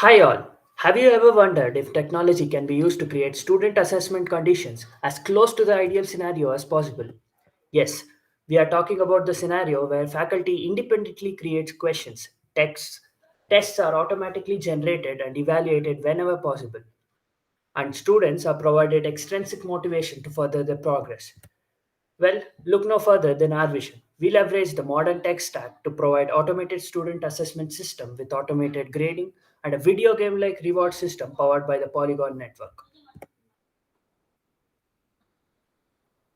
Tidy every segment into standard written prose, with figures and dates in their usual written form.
Hi all. Have you ever wondered if technology can be used to create student assessment conditions as close to the ideal scenario as possible? Yes, we are talking about the scenario where faculty independently creates questions, texts, tests are automatically generated and evaluated whenever possible, and students are provided extrinsic motivation to further their progress. Well, look no further than RVision. We leverage the modern tech stack to provide automated student assessment system with automated grading and a video game-like reward system powered by the Polygon network.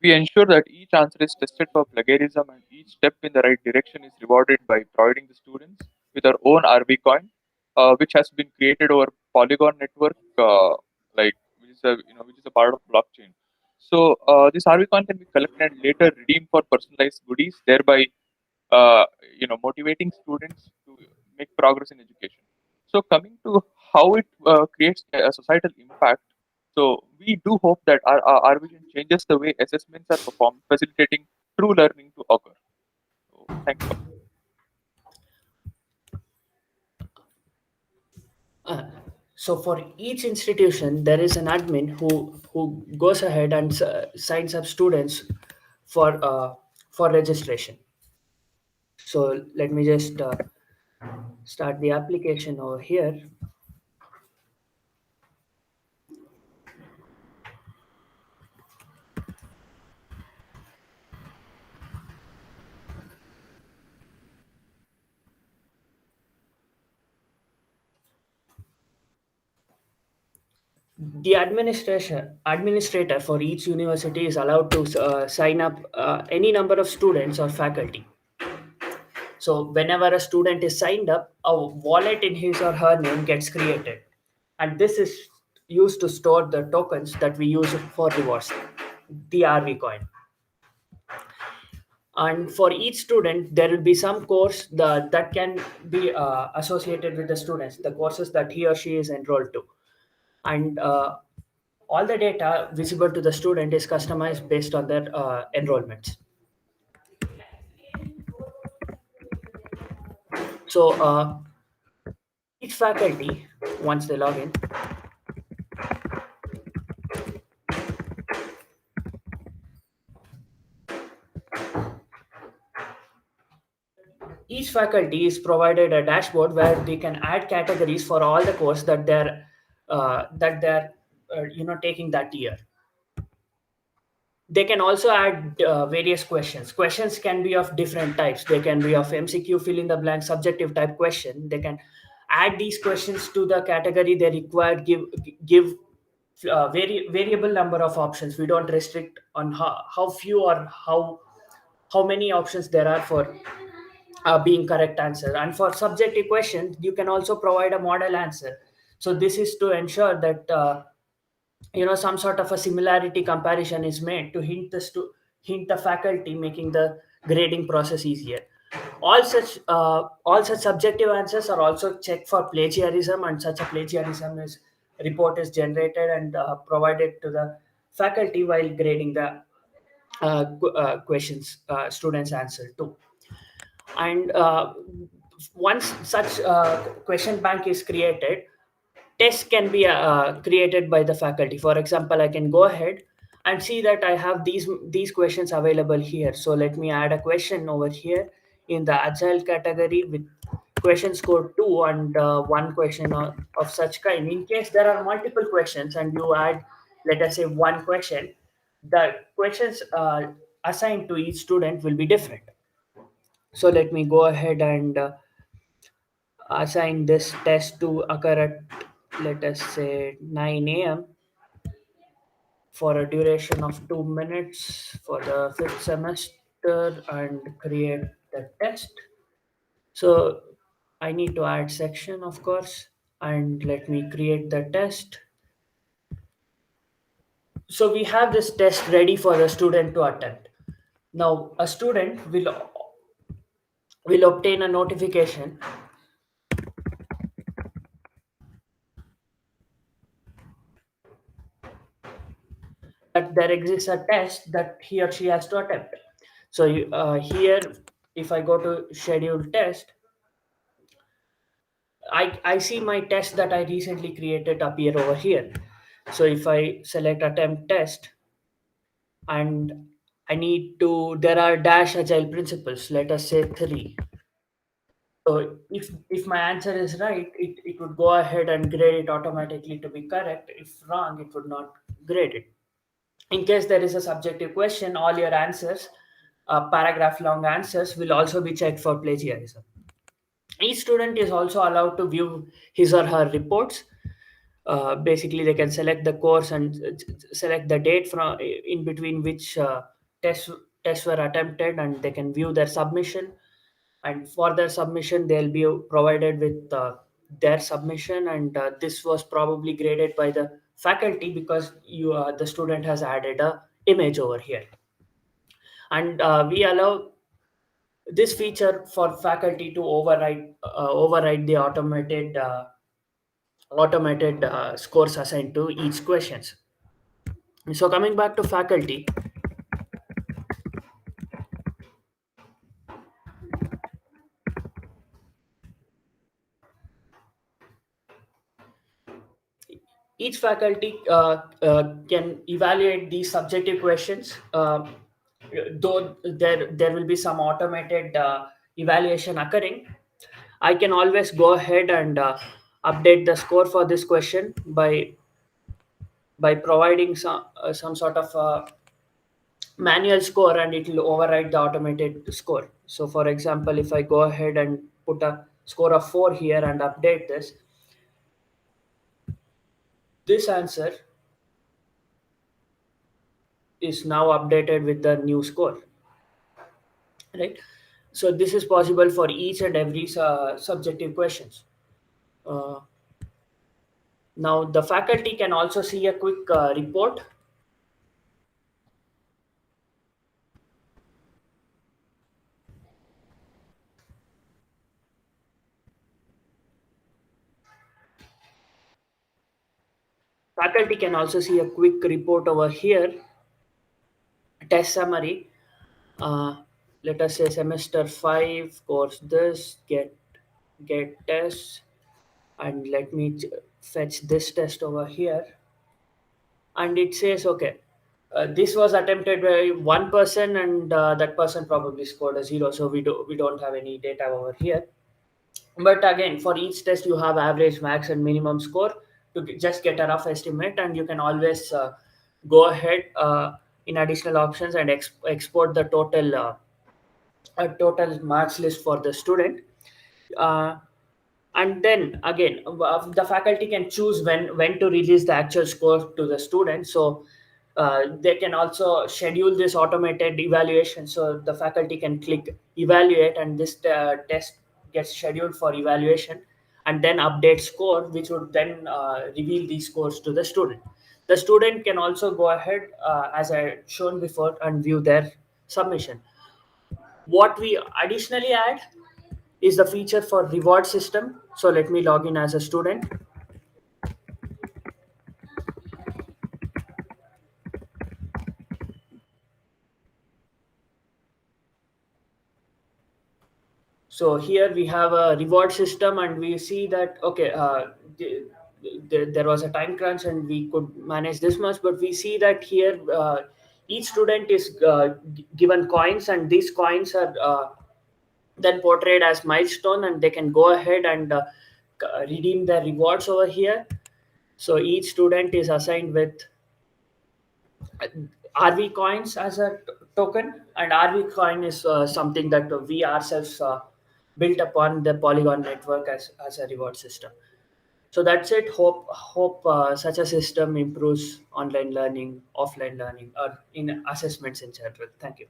We ensure that each answer is tested for plagiarism and each step in the right direction is rewarded by providing the students with our own RV coin, which has been created over Polygon network, which is a part of blockchain. So this RV coin can be collected and later redeemed for personalized goodies, thereby uh, motivating students to make progress in education. So coming to how it creates a societal impact, so we do hope that our vision changes the way assessments are performed, facilitating true learning to occur. So thank you. Uh, so for each institution, there is an admin who goes ahead and signs up students for uh, for registration. So let me just start the application over here. The administrator for each university is allowed to sign up any number of students or faculty. So whenever a student is signed up, a wallet in his or her name gets created, and this is used to store the tokens that we use for rewards, the RV coin. And for each student, there will be some course that can be associated with the students, the courses that he or she is enrolled to, and all the data visible to the student is customized based on their enrollments. So each faculty, once they log in, each faculty is provided a dashboard where they can add categories for all the course that they're taking that year. They can also add various questions. Questions can be of different types. They can be of MCQ, fill in the blank, subjective type question. They can add these questions to the category they require. Give variable number of options. We don't restrict on how few or how many options there are for being correct answer. And for subjective questions, you can also provide a model answer. So this is to ensure that some sort of a similarity comparison is made to hint the faculty, making the grading process easier. All such subjective answers are also checked for plagiarism, and such a plagiarism is report is generated and provided to the faculty while grading the questions students answer to. And once such question bank is created, tests can be created by the faculty. For example, I can go ahead and see that I have these questions available here. So let me add a question over here in the agile category with question score 2 and one question of such kind. In case there are multiple questions and you add, let us say, one question, the questions assigned to each student will be different. So let me go ahead and assign this test to occur at, let us say, 9 a.m. for a duration of 2 minutes for the fifth semester and create the test. So I need to add section, of course, and let me create the test. So we have this test ready for the student to attempt. Now a student will obtain a notification that there exists a test that he or she has to attempt. So here, if I go to schedule test, I see my test that I recently created appear over here. So if I select attempt test, and I need to, there are dash agile principles, let us say 3. So if my answer is right, it would go ahead and grade it automatically to be correct. If wrong, it would not grade it. In case there is a subjective question, all your answers, paragraph long answers, will also be checked for plagiarism. Each student is also allowed to view his or her reports. Basically, they can select the course and select the date from in between which tests tests were attempted, and they can view their submission. And for their submission, they'll be provided with their submission, and this was probably graded by the faculty because the student has added a image over here. And we allow this feature for faculty to override the automated scores assigned to each questions. So coming back to faculty, each faculty can evaluate these subjective questions, though there will be some automated evaluation occurring. I can always go ahead and update the score for this question by providing some sort of manual score, and it will override the automated score. So for example, if I go ahead and put a score of 4 here and update this answer is now updated with the new score, right? So this is possible for each and every subjective questions. uh, Now the faculty can also see a quick report. Faculty can also see a quick report over here, test summary. uh, Let us say semester 5 course this, get tests, and let me fetch this test over here. And it says, okay, this was attempted by one person, and that person probably scored a 0, so we don't have any data over here. But again, for each test you have average, max, and minimum score to just get a rough estimate, and you can always go ahead in additional options and export the total total marks list for the student. uh, and then again, the faculty can choose when to release the actual score to the student. So they can also schedule this automated evaluation, so the faculty can click evaluate, and this test gets scheduled for evaluation, and then update score, which would then reveal these scores to the student. The student can also go ahead, as I shown before, and view their submission. What we additionally add is the feature for reward system. So let me log in as a student. So here we have a reward system, and we see that okay, there was a time crunch and we could manage this much, but we see that here each student is given coins, and these coins are then portrayed as milestone, and they can go ahead and redeem their rewards over here. So each student is assigned with RV coins as a token, and RV coin is something that we ourselves built upon the Polygon network as a reward system. So that's it. Hope such a system improves online learning, offline learning, or in assessments in general. Thank you.